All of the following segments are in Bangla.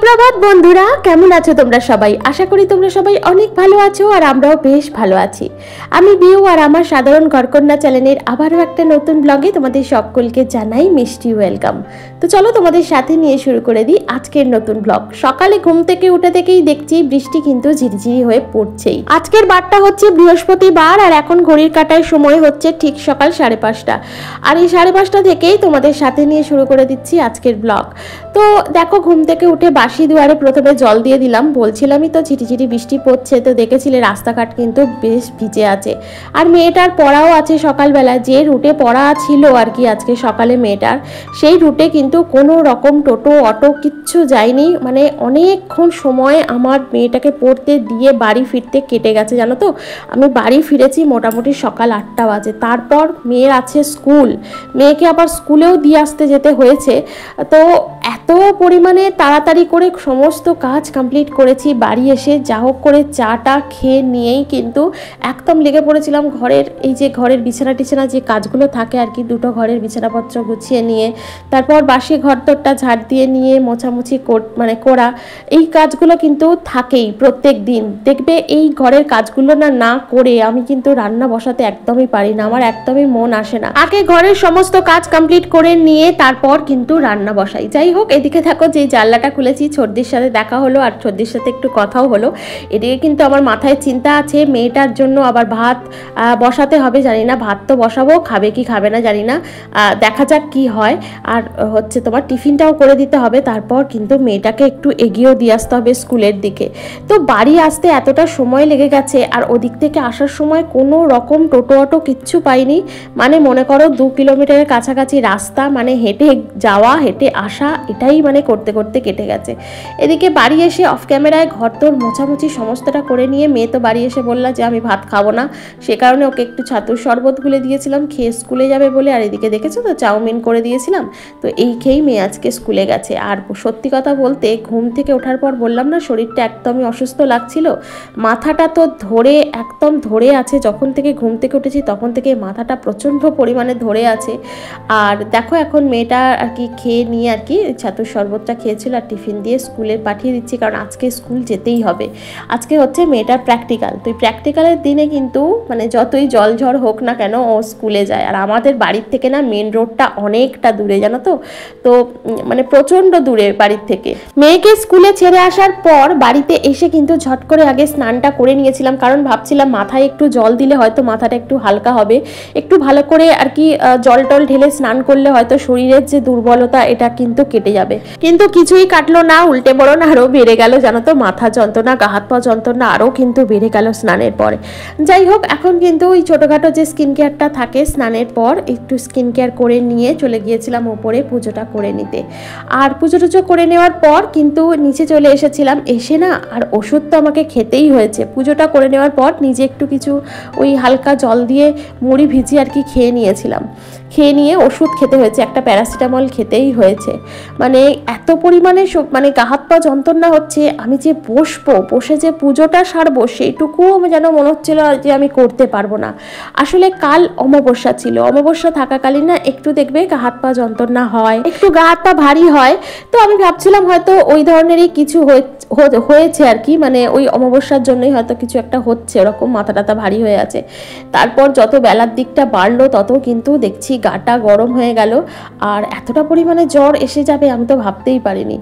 সুপ্রভাত বন্ধুরা, কেমন আছো তোমরা সবাই? আশা করি তোমরা সবাই অনেক ভালো আছো আর আমরাও বেশ ভালো আছি। আমি বিউ আর আমার সাধারণ ঘরকন্যা চ্যানেলের আবারও একটা নতুন ব্লগে তোমাদের সকলকে জানাই মিষ্টি ওয়েলকাম। তো চলো তোমাদের সাথে নিয়ে শুরু করে দিই আজকের নতুন ব্লগ। সকালে ঘুম থেকে উঠে থেকেই দেখছি বৃষ্টি কিন্তু ঝিরিঝিরি হয়ে পড়ছেই। আজকের বারটা হচ্ছে বৃহস্পতিবার আর এখন ঘড়ির কাঁটায় সময় হচ্ছে ঠিক সকাল 5:30। আর এই 5:30 থেকেই তোমাদের সাথে নিয়ে শুরু করে দিচ্ছি আজকের ব্লগ। তো দেখো, ঘুম থেকে উঠে বাসি দুয়ারে প্রথমে জল দিয়ে দিলাম। বলছিলামই তো ঝিরিঝিরি বৃষ্টি পড়ছে, তো দেখেছিলে রাস্তাঘাট কিন্তু বেশ ভিজে আছে। আর মেয়েটার পড়াও আছে সকালবেলা, যে রুটে পড়া ছিল আর কি আজকে সকালে মেয়েটার, সেই রুটে কিন্তু কোনো রকম টোটো অটো কিচ্ছু যায়নি। মানে অনেকক্ষণ সময় আমার মেয়েটাকে পড়তে দিয়ে বাড়ি ফিরতে কেটে গেছে, জানো তো। আমি বাড়ি ফিরেছি মোটামুটি সকাল 8টা বাজে। তারপর মেয়ের আছে স্কুল, মেয়েকে আবার স্কুলেও দিয়ে আসতে যেতে হয়েছে। তো এত পরিমাণে তাড়াতাড়ি করে সমস্ত কাজ কমপ্লিট করেছি। বাড়ি এসে যা হোক করে চাটা খেয়ে নিয়েই কিন্তু একদম লেগে পড়েছিলাম ঘরের বিছানা টিছানা যে কাজগুলো থাকে আর কি, দুটো ঘরের বিছানাপত্র গুছিয়ে নিয়ে, তারপর বাসি ঘরদোরটা ঝাড় দিয়ে নিয়ে মোছামুছি করা, এই কাজগুলো কিন্তু থাকেই প্রত্যেক দিন। দেখবে এই ঘরের কাজগুলো না করে আমি কিন্তু রান্না বসাতে একদমই পারি না, আমার একদমই মন আসে না। আগে ঘরের সমস্ত কাজ কমপ্লিট করে নিয়ে তারপর কিন্তু রান্না বসাই। যাই হোক, এদিকে থাকো, যে জানলাটা খুলেছি ছোটদির সাথে দেখা হলো আর ছোটদির সাথে একটু কথাও হলো। এদিকে কিন্তু আমার মাথায় চিন্তা আছে, মেয়েটার জন্য আবার ভাত বসাতে হবে। জানি না ভাত তো বসাবো, খাবে কি খাবে না জানি না, দেখা যাক কি হয়। আর হচ্ছে তোমার টিফিনটাও করে দিতে হবে। তারপর কিন্তু মেয়েটাকে একটু এগিয়েও দিয়ে আসতে হবে স্কুলের দিকে। তো বাড়ি আসতে এতটা সময় লেগে গেছে, আর ওদিক থেকে আসার সময় কোনো রকম টোটো অটো কিচ্ছু পাইনি। মানে মনে করো 2 কিলোমিটারের কাছাকাছি রাস্তা, মানে হেঁটে যাওয়া হেঁটে আসা, এটাই মানে করতে করতে কেটে গেছে। এদিকে বাড়ি এসে অফ ক্যামেরায় ঘর তোর মোছামুছি সমস্তটা করে নিয়ে মেয়ে তো বাড়ি এসে বললা যে আমি ভাত খাবো না, সে কারণে ওকে একটু ছাতুর শরবত গুলে দিয়েছিলাম খেয়ে স্কুলে যাবে বলে। আর এদিকে দেখেছো তো চাউমিন করে দিয়েছিলাম, তো এই খেয়েই মেয়ে আজকে স্কুলে গেছে। আর সত্যি কথা বলতে ঘুম থেকে ওঠার পর বললাম না শরীরটা একদমই অসুস্থ লাগছিল, মাথাটা তো একদম ধরে আছে। যখন থেকে ঘুম থেকে উঠেছি তখন থেকে মাথাটা প্রচণ্ড পরিমাণে ধরে আছে। আর দেখো এখন মেয়েটা আর কি খেয়ে নিয়ে আর কি ছাতুর শরবতটা খেয়েছিল আর টিফিন দিয়ে স্কুলে পাঠিয়ে দিচ্ছি, কারণ আজকে স্কুল যেতেই হবে। আজকে হচ্ছে মেয়েটার প্র্যাকটিক্যাল, তো এই প্র্যাকটিক্যালের দিনে কিন্তু মানে যতই জল ঝড় হোক না কেন ও স্কুলে যায়। আর আমাদের বাড়ির থেকে না মেন রোডটা অনেকটা দূরে, জানো তো, মানে প্রচণ্ড দূরে বাড়ির থেকে। মেয়েকে স্কুলে ছেড়ে আসার পর বাড়িতে এসে কিন্তু ঝট করে আগে স্নানটা করে নিয়েছিলাম, কারণ ভাবছিলাম মাথায় একটু জল দিলে হয়তো মাথাটা একটু হালকা হবে, একটু ভালো করে আর কি জল টল ঢেলে স্নান করলে হয়তো শরীরের যে দুর্বলতা এটা কিন্তু কেটে যাবে। কিন্তু কিছুই কাটলো না, উল্টে বরং আরও বেড়ে গেল, জানো তো। মাথা যন্ত্রণা, গা হাত পা যন্ত্রণা আরও কিন্তু বেড়ে গেল স্নানের পরে। যাই হোক, এখন কিন্তু ওই ছোটোখাটো যে স্কিন কেয়ারটা থাকে স্নানের পর একটু স্কিন কেয়ার করে নিয়ে চলে গিয়েছিলাম ওপরে পুজোটা করে নিতে। আর পুজো টুজো করে নেওয়ার পর কিন্তু নিচে চলে এসেছিলাম। এসে না আর ওষুধ তো আমাকে খেতেই হয়েছে। পুজোটা করে নেওয়ার পর নিজে একটু কিছু ওই হালকা জল দিয়ে মুড়ি ভিজিয়ে আর কি খেয়ে নিয়েছিলাম। খেয়ে নিয়ে ওষুধ খেতে হয়েছে, একটা প্যারাসিটামল খেতেই হয়েছে। মানে এত পরিমাণে মানে গা হাত পা যন্ত্রণা হচ্ছে, আমি যে বসে যে পুজোটা সারবো সেইটুকুও যেন মনে হচ্ছিল যে আমি করতে পারবো না। আসলে কাল অমাবস্যা ছিল, অমাবস্যা থাকাকালীন না একটু দেখবে গা হাত পা যন্ত্রণা হয়, একটু গা হাত পা ভারী হয়। তো আমি ভাবছিলাম হয়তো ওই ধরনেরই কিছু হয়েছে আর কি, মানে ওই অমাবস্যার জন্যই হয়তো কিছু একটা হচ্ছে, ওরকম মাথা টাথা ভারী হয়ে আছে। তারপর যত বেলার দিকটা বাড়লো তত কিন্তু দেখছি গাটা গরম হয়ে গেল, আর এতটা পরিমাণে জ্বর এসে যাবে আমি তো ভাবতেই পারিনি।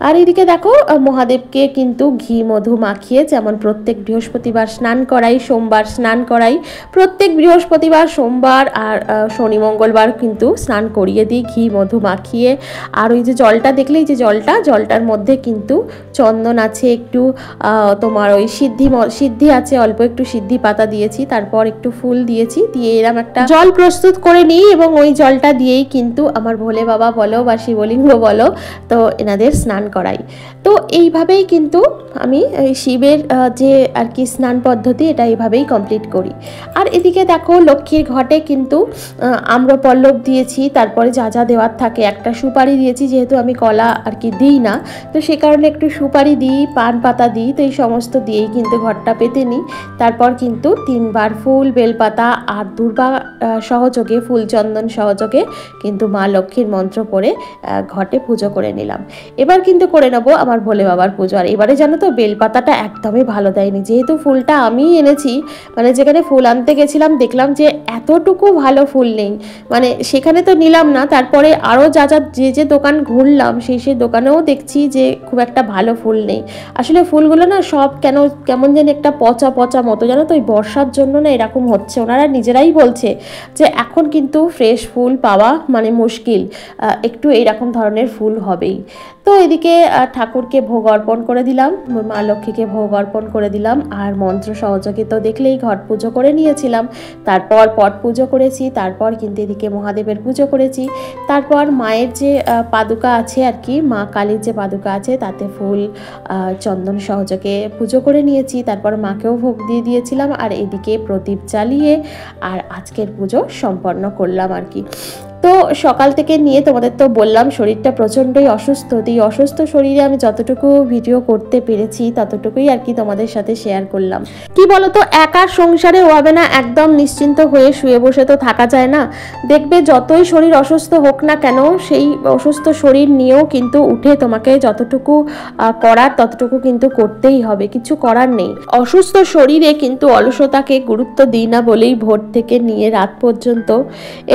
আর এদিকে দেখো মহাদেবকে কিন্তু ঘি মধু মাখিয়ে, যেমন প্রত্যেক বৃহস্পতিবার স্নান করাই, সোমবার স্নান করাই, প্রত্যেক বৃহস্পতিবার সোমবার আর শনি মঙ্গলবার কিন্তু স্নান করিয়ে দিই ঘি মধু মাখিয়ে। আর ওই যে জলটা দেখলেই যে জলটার মধ্যে কিন্তু চন্দন আছে, একটু তোমার ওই সিদ্ধি আছে, অল্প একটু সিদ্ধি পাতা দিয়েছি, তারপর একটু ফুল দিয়েছি, দিয়ে এরকম একটা জল প্রস্তুত করে নিই এবং ওই জলটা দিয়েই কিন্তু আমার ভোলে বাবা বলো বা শিবলিঙ্গ বলো, তো এনাদের স্নান করাই। তো এইভাবেই কিন্তু আমি শিবের যে আর কি স্নান পদ্ধতি এটা এইভাবেই কমপ্লিট করি। আর এদিকে দেখো লক্ষ্মীর ঘটে কিন্তু আম্রপল্লব দিয়েছি, তারপরে যা যা দেওয়ার থাকে, একটা সুপারি দিয়েছি, যেহেতু আমি কলা আর কি দিই না, তো সে কারণে একটু সুপারি দিই, পান পাতা দিই, তো এই সমস্ত দিয়েই কিন্তু ঘরটা পেতে নিই। তারপর কিন্তু 3বার ফুল বেলপাতা আর দুর্বা সহযোগে ফুলচন্দন সহযোগে কিন্তু মা লক্ষ্মীর মন্ত্র পড়ে ঘটে পুজো করে নিলাম। এবার কিন্তু কিন্তু করে নেবো আমার ভোলে বাবার পুজো। আর এবারে জানো তো বেলপাতাটা একদমই ভালো দেয়নি, যেহেতু ফুলটা আমি এনেছি, মানে যেখানে ফুল আনতে গেছিলাম দেখলাম যে এতটুকু ভালো ফুল নেই। মানে সেখানে তো নিলাম না, তারপরে আরও যে দোকান ঘুরলাম সেই দোকানেও দেখছি যে খুব একটা ভালো ফুল নেই। আসলে ফুলগুলো না সব কেমন যেন একটা পচা পচা মতো, জানো তো ওই বর্ষার জন্য না এরকম হচ্ছে। ওনারা নিজেরাই বলছে যে এখন কিন্তু ফ্রেশ ফুল পাওয়া মানে মুশকিল, একটু এইরকম ধরনের ফুল হবেই। তো এদিকে ঠাকুরকে ভোগ অর্পণ করে দিলাম, মা লক্ষ্মীকে ভোগ অর্পণ করে দিলাম, আর মন্ত্র সহযোগে তো দেখলেই ঘট পুজো করে নিয়েছিলাম, তারপর পট পুজো করেছি, তারপর কিন্তু এদিকে মহাদেবের পুজো করেছি, তারপর মায়ের যে পাদুকা আছে আর কি, মা কালীর যে পাদুকা আছে তাতে ফুল চন্দন সহযোগে পুজো করে নিয়েছি, তারপর মাকেও ভোগ দিয়ে দিয়েছিলাম, আর এদিকে প্রদীপ জ্বালিয়ে আর আজকের পুজো সম্পন্ন করলাম আর কি। তো সকাল থেকে নিয়ে তোমাদের তো বললাম শরীরটা প্রচণ্ডই অসুস্থ, তো এই অসুস্থ শরীরে আমি যতটুকু ভিডিও করতে পেরেছি ততটুকুই আর কি তোমাদের সাথে শেয়ার করলাম। কি বলতো, একা সংসারে হবে না, একদম নিশ্চিন্ত হয়ে শুয়ে বসে তো থাকা যায় না। দেখবে যতই শরীর অসুস্থ হোক না কেন, সেই অসুস্থ শরীর নিয়েও কিন্তু উঠে তোমাকে যতটুকু করার ততটুকু কিন্তু করতেই হবে, কিছু করার নেই। অসুস্থ শরীরে কিন্তু অলসতাকে গুরুত্ব দিই না বলেই ভোর থেকে নিয়ে রাত পর্যন্ত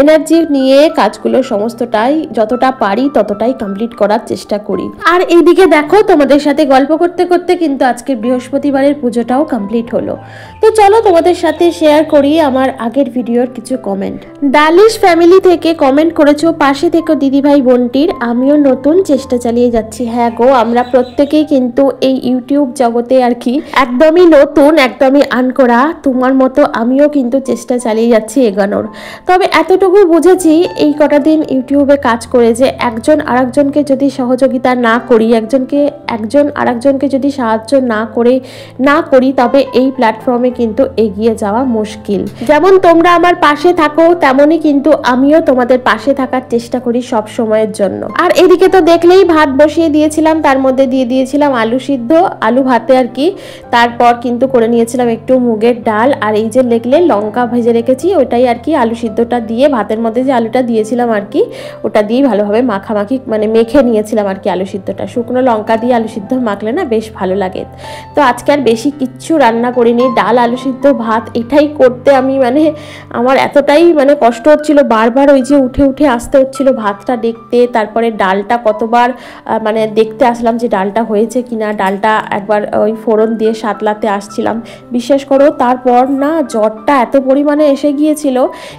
এনার্জি নিয়ে কাজগুলো সমস্তটাই যতটা পারি ততটাই কমপ্লিট করার চেষ্টা করি। আর এইদিকে দেখো তোমাদের সাথে গল্প করতে করতে কিন্তু আজকে বৃহস্পতিবারের পুজোটাও কমপ্লিট হলো। তো চলো তোমাদের সাথে শেয়ার করি আমার আগের ভিডিওর কিছু কমেন্ট। ডালিশ ফ্যামিলি থেকে কমেন্ট করেছো, পাশে থেকো দিদিভাই বোনটির, আমিও নতুন চেষ্টা চালিয়ে যাচ্ছি। হ্যাঁ গো, আমরা প্রত্যেকেই কিন্তু এই ইউটিউব জগতে আর কি একদমই নতুন, একদমই আনকরা, তোমার মতো আমিও কিন্তু চেষ্টা চালিয়ে যাচ্ছি এগোনোর। তবে এতটুকু বুঝেছি এই কটা দিন ইউটিউবে কাজ করে যে একজন আরেকজনকে যদি সহযোগিতা না করি, একজন আরেকজনকে যদি সাহায্য না করি তবে এই প্ল্যাটফর্মে কিন্তু এগিয়ে যাওয়া মুশকিল। যেমন তোমরা আমার পাশে থাকো তেমনই কিন্তু আমিও তোমাদের পাশে থাকার চেষ্টা করি সব সময়ের জন্য। আর এদিকে তো দেখলেই ভাত বসিয়ে দিয়েছিলাম, তার মধ্যে দিয়ে দিয়েছিলাম আলু সিদ্ধ, আলু ভাতে আর কি, তারপর কিন্তু করে নিয়েছিলাম একটু মুগের ডাল, আর এই যে লেগলে লঙ্কা ভেজে রেখেছি ওটাই আর কি আলু সিদ্ধটা দিয়ে ভাতের মধ্যে যে আলুটা দিয়েছিলাম আর কি ওটা দিয়ে ভালোভাবে মাখামাখি মানে মেখে নিয়েছিলাম আর কি। আলু সিদ্ধটা শুকনো লঙ্কা দিয়ে আলু সিদ্ধ মাখলে না বেশ ভালো লাগে। তো আজকে আর বেশি কিচ্ছু রান্না করিনি, ডাল আলু সিদ্ধ ভাত এটাই করতে আমি মানে আমার এতটাই মানে কষ্ট হচ্ছিল, বারবার ওই যে উঠে উঠে আসতে হচ্ছিল ভাতটা দেখতে, তারপরে ডালটা কতবার মানে দেখতে আসলাম যে ডালটা হয়েছে কিনা, ডালটা একবার ওই ফোড়ন দিয়ে সাতলাতে আসছিলাম। বিশ্বাস করো তারপর না জ্বরটা এত পরিমাণে এসে গিয়েছিল,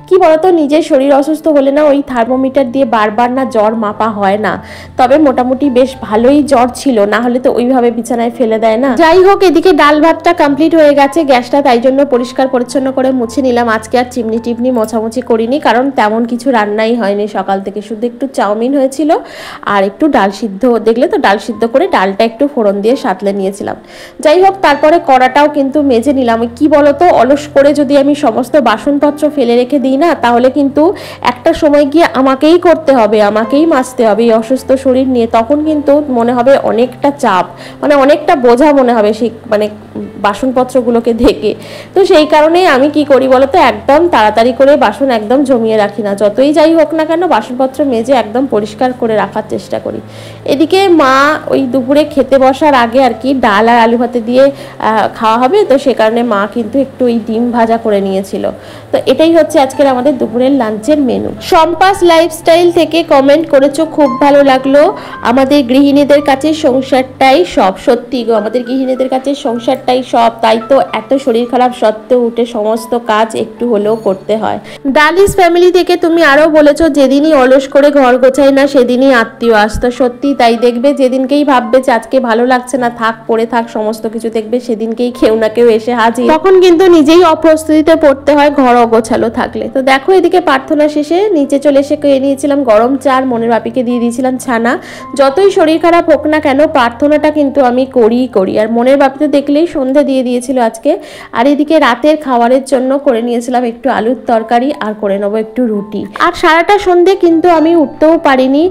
কি বলতো নিজের শরীর অসুস্থ হলে না ওই থার্মোমিটার দিয়ে বারবার না জ্বর মাপা হয় না, তবে মোটামুটি বেশ ভালোই জ্বর ছিল, না হলে তো ওইভাবে বিছানায় ফেলে দেয় না। যাই হোক, এদিকে ডাল ভাতটা কমপ্লিট হয়ে গেছে, গ্যাসটা তাই জন্য পরিষ্কার পরিচ্ছন্ন করে মুছে নিলাম। আজকে আর চিমনি টিমনি মোছামুছি করিনি, কারণ তেমন কিছু রান্নাই হয়নি সকাল থেকে, শুধু একটু চাউমিন হয়েছিল আর একটু ডাল সিদ্ধ, দেখলে তো ডাল সিদ্ধ করে ডালটা একটু ফোড়ন দিয়ে সাতলে নিয়েছিলাম। যাই হোক, তারপরে কড়াটাও কিন্তু মেজে নিলাম। কি বলতো, অলস করে যদি আমি সমস্ত বাসনপত্র ফেলে রেখে দিই না তাহলে কিন্তু একটা সময় গিয়ে আমাকেই করতে হবে, আমাকেই মাজতে হবে এই অসুস্থ শরীর নিয়ে, তখন কিন্তু মনে হবে অনেকটা চাপ, মানে অনেকটা বোঝা মনে হবে সেই মানে বাসনপত্রগুলোকে দেখে। তো সেই কারণেই আমি কি করি বলতো, একদম তাড়াতাড়ি করে বাসন একদম জমিয়ে রাখি না, যতই যাই হোক না কেন বাসনপত্র মেজে একদম পরিষ্কার করে রাখার চেষ্টা করি। এদিকে মা ওই দুপুরে খেতে বসার আগে আর কি ডাল আর আলু ভাতে দিয়ে খাওয়া হবে, তো সে কারণে মা কিন্তু একটু ওই ডিম ভাজা করে নিয়েছিল। তো এটাই হচ্ছে আজকের আমাদের দুপুরের লাঞ্চের মেনু। সম্পাস লাইফস্টাইল থেকে কমেন্ট করেছো, খুব ভালো লাগলো, আমাদের গৃহিণীদের কাছে সংসারটাই সব। সত্যি গো, আমাদের গৃহিণীদের কাছে সংসারটাই সব, তাই তো এত শরীর খারাপ সত্ত্বেও উঠে সমস্ত কাজ একটু হলেও করতে হয়। ডালিস ফ্যামিলি থেকে তুমি আরো বলেছো, যেদিনই অলস করে ঘর গোছাই না সেদিনই আত্মীয় আসতো। সত্যি তাই, দেখবে যেদিনকেই ভাববে যে আজকে ভালো লাগছে না, থাক পড়ে থাক সমস্ত কিছু, দেখবে সেদিনকেই কেউ না কেউ এসে হাজির, তখন কিন্তু নিজেই অপ্রস্তুতিতে পড়তে হয় ঘর অগোছালো থাকলে। তো দেখো এদিকে প্রার্থনা শেষে নিচে চলে এসে খেয়ে নিয়েছিলাম গরম চা, মনের বাপিকে দিয়ে দিয়েছিলাম ছানা। যতই শরীর খারাপ হোক না কেন প্রার্থনাটা কিন্তু আমি করি, আর মনের বাপিতে দেখলেই সন্ধে দিয়ে দিয়েছিল আজকে। আর এদিকে রাতের খাবারের জন্য করে নিয়েছিলাম একটু আলুর তরকারি আর করে নেবো একটু রুটি। আর সারাটা সন্ধে কিন্তু আমি উঠতেও পারিনি,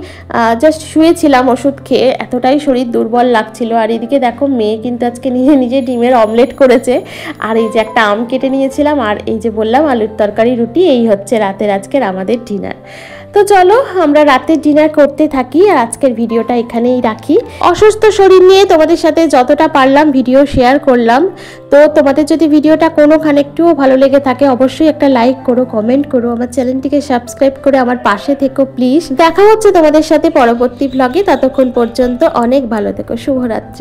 জাস্ট শুয়েছিলাম ওষুধ খেয়ে, এতটাই শরীর দুর্বল লাগছিল। আর এদিকে দেখো মেয়ে কিন্তু আজকে নিজে নিজে ডিমের অমলেট করেছে, আর এই যে একটা আম কেটে নিয়েছিলাম, আর এই যে বললাম আলুর তরকারি রুটি, এই হচ্ছে রাতের আজকের আমাদের ডিনার। তো চলো আমরা রাতের ডিনার করতে থাকি আর আজকের ভিডিওটা এখানেই রাখি। অসুস্থ শরীর নিয়ে তোমাদের সাথে যতটা পারলাম ভিডিও শেয়ার করলাম। তো তোমাদের যদি ভিডিওটা কোনোখানে একটুও ভালো লেগে থাকে অবশ্যই একটা লাইক করো, কমেন্ট করো, আমার চ্যানেলটিকে সাবস্ক্রাইব করে আমার পাশে থেকো প্লিজ। দেখা হচ্ছে তোমাদের সাথে পরবর্তী ব্লগে, ততক্ষণ পর্যন্ত অনেক ভালো থেকো। শুভরাত্রি।